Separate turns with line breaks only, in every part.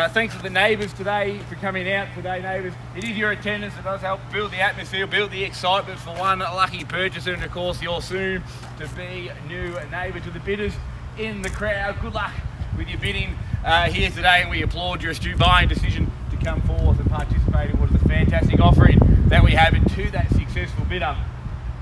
Thanks to the neighbours today for coming out today, neighbours. It is your attendance that does help build the atmosphere, build the excitement for one lucky purchaser, and of course you're soon to be a new neighbour to the bidders in the crowd. Good luck with your bidding here today, and we applaud your astute buying decision to come forth and participate in what is a fantastic offering that we have, and to that successful bidder,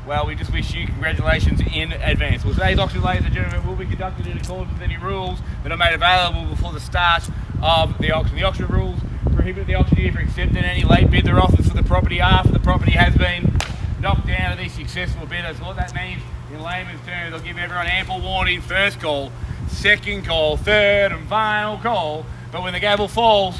well, we just wish you congratulations in advance. Well, today's auction, ladies and gentlemen, will be conducted in accordance with any rules that are made available before the start of the auction. The auction rules prohibit the auctioneer from accepting any late bidder offers for the property after the property has been knocked down to these successful bidders. What that means in layman's terms, they'll give everyone ample warning: first call, second call, third and final call. But when the gavel falls,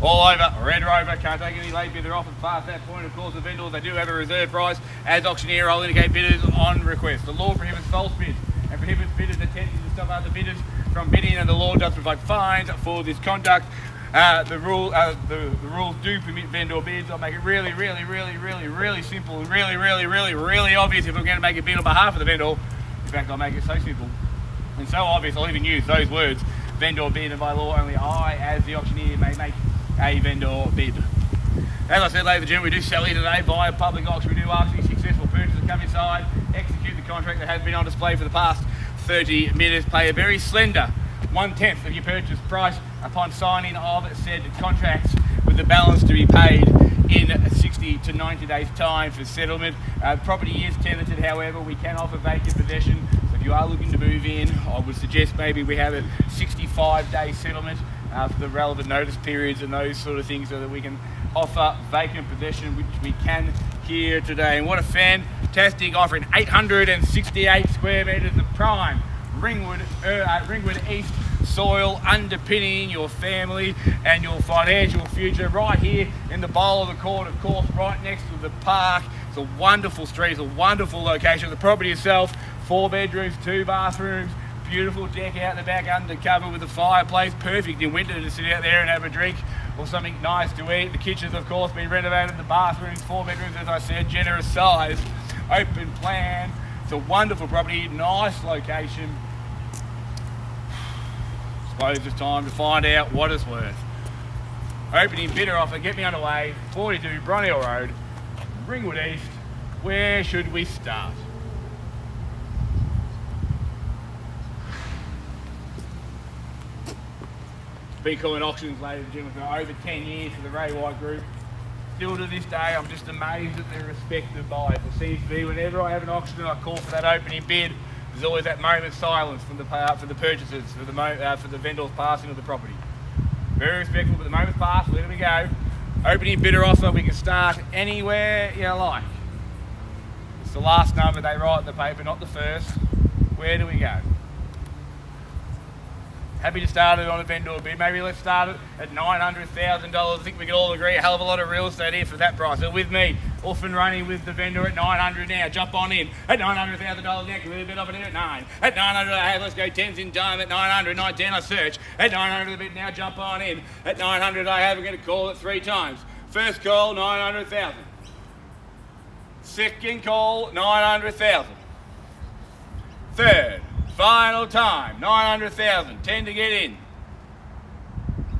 all over, Red Rover, can't take any late bidder offers past that point. Of course, the vendors, they do have a reserve price. As auctioneer, I'll indicate bidders on request. The law prohibits false bids and prohibits bidders attempting to stop other bidders from bidding, and the law does provide fines for this conduct. The rules do permit vendor bids. I'll make it really simple and really obvious if I'm going to make a bid on behalf of the vendor. In fact, I'll make it so simple and so obvious, I'll even use those words: vendor bid, and by law only I, as the auctioneer, may make a vendor bid. As I said, ladies and gentlemen, we do sell here today via public auction. We do ask the successful purchaser to come inside, execute the contract that has been on display for the past 30 minutes, pay a very slender 1/10 of your purchase price upon signing of said contracts, with the balance to be paid in 60 to 90 days time for settlement. Property is tenanted, however, we can offer vacant possession. So if you are looking to move in, I would suggest maybe we have a 65-day settlement for the relevant notice periods and those sort of things, so that we can offer vacant possession, which we can here today. And what a fantastic offering: 868 square metres of prime Ringwood East soil, underpinning your family and your financial future, right here in the bowl of the court, of course, right next to the park. It's a wonderful street, it's a wonderful location. The property itself, 4 bedrooms, 2 bathrooms, beautiful deck out the back, undercover with a fireplace, perfect in winter to sit out there and have a drink or something nice to eat. The kitchen's of course been renovated, the bathrooms, 4 bedrooms, as I said, generous size, open plan. It's a wonderful property, nice location. I suppose it's time to find out what it's worth. Opening bidder offer, get me underway, 42 Bronhill Road, Ringwood East. Where should we start? Been calling auctions, ladies and gentlemen, for over 10 years for the Ray White Group. Still to this day, I'm just amazed at their respective buyers. It seems to be whenever I have an auction and I call for that opening bid, there's always that moment of silence from the purchasers, for the vendors passing of the property. Very respectful, but the moment's passed, let it go. Opening bidder offer, we can start anywhere you like. It's the last number they write in the paper, not the first. Where do we go? Happy to start it on a vendor bid. Maybe let's start it at $900,000. I think we can all agree a hell of a lot of real estate here for that price. So with me, off and running with the vendor at $900 now. Jump on in at $900,000 now. A little bit of it in at 9. At $900, hey, let's go 10s in time at $900, 910 I search. At $900 a bit now, jump on in. At $900 I have, we're going to call it 3 times. First call, $900,000. Second call, $900,000. Third, final time, $900,000, 10 to get in.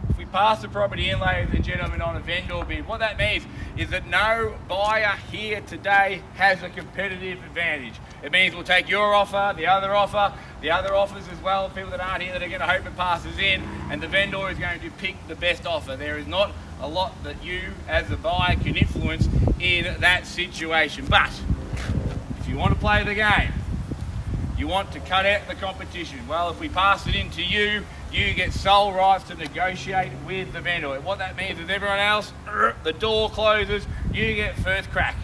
If we pass the property in, ladies and gentlemen, on a vendor bid, what that means is that no buyer here today has a competitive advantage. It means we'll take your offer, the other offers as well, people that aren't here that are going to hope it passes in, and the vendor is going to pick the best offer. There is not a lot that you as a buyer can influence in that situation. But if you want to play the game, you want to cut out the competition, well, if we pass it in to you, you get sole rights to negotiate with the vendor. What that means is everyone else, the door closes, you get first crack.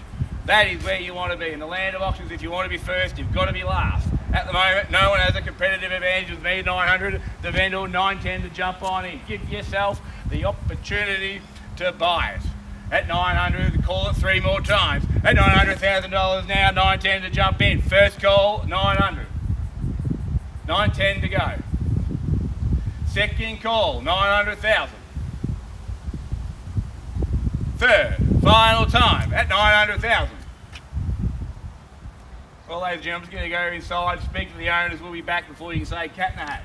That is where you want to be. In the land of auctions, if you want to be first, you've got to be last. At the moment, no one has a competitive advantage with me, 900, the vendor, 910 to jump on in. Give yourself the opportunity to buy it. At 900, call it 3 more times. At $900,000 now, 910 to jump in. First call, 900. 910 to go. Second call, 900,000. Third, final time at 900,000. Well, ladies and gentlemen, I'm just going to go inside, speak to the owners. We'll be back before you can say cat in the hat.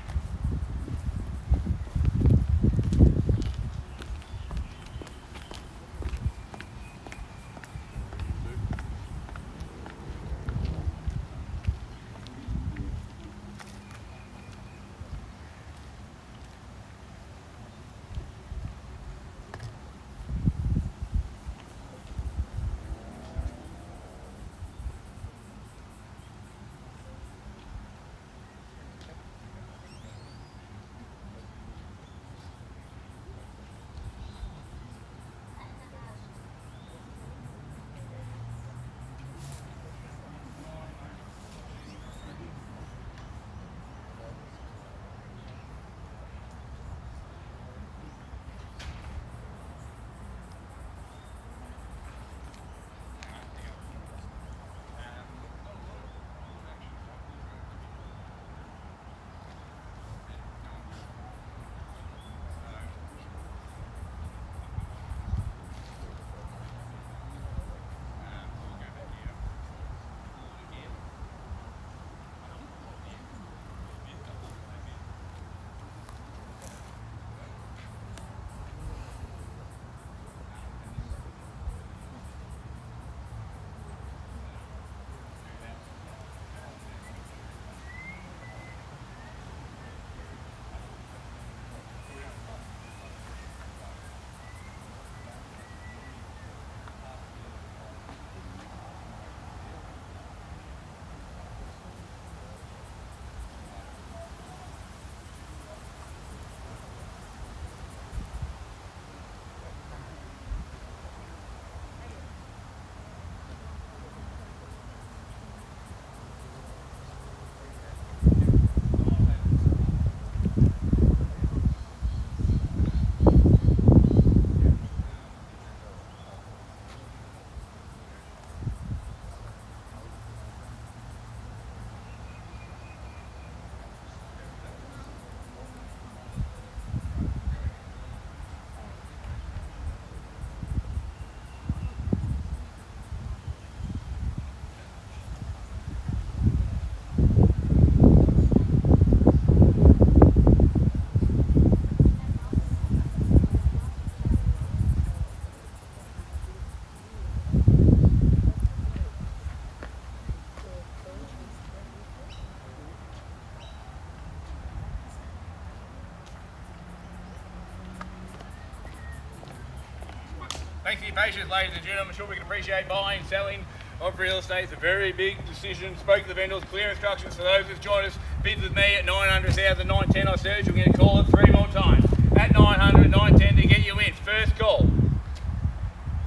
Thanks for your patience, ladies and gentlemen. I'm sure we can appreciate buying, selling of real estate. It's a very big decision. Spoke to the vendors, clear instructions for those who've joined us. Bids with me at 900,000, 910 I said. You're going to call it 3 more times. At 900, 910 to get you in. First call.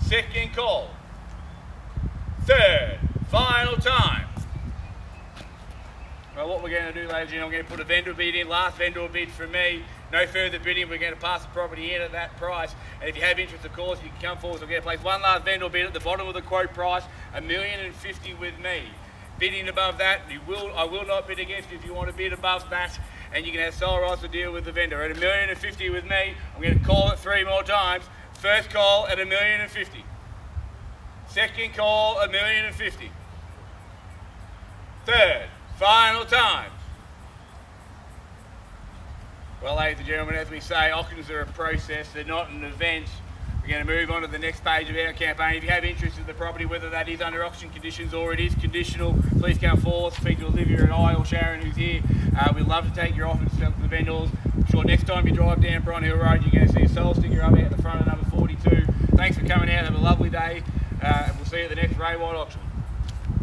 Second call. Third. Final time. Well, what we're going to do, ladies and gentlemen, I'm going to put a vendor bid in. Last vendor bid from me. No further bidding. We're going to pass the property in at that price. And if you have interest, of course, you can come forward. We're going to place one last vendor bid at the bottom of the quote price, $1,050,000 with me. Bidding above that, I will not bid against you if you want to bid above that, and you can have sole rights to deal with the vendor. At $1,050,000 with me, I'm going to call it 3 more times. First call at $1,050,000. Second call at $1,050,000. Third, final time. Well, ladies and gentlemen, as we say, auctions are a process, they're not an event. We're going to move on to the next page of our campaign. If you have interest in the property, whether that is under auction conditions or it is conditional, please come forward, speak to Olivia and I or Sharon who's here. We'd love to take your offers to the vendors. I'm sure next time you drive down Bron Hill Road, you're going to see a soul sticker up at the front of number 42. Thanks for coming out, have a lovely day, and we'll see you at the next Ray White auction.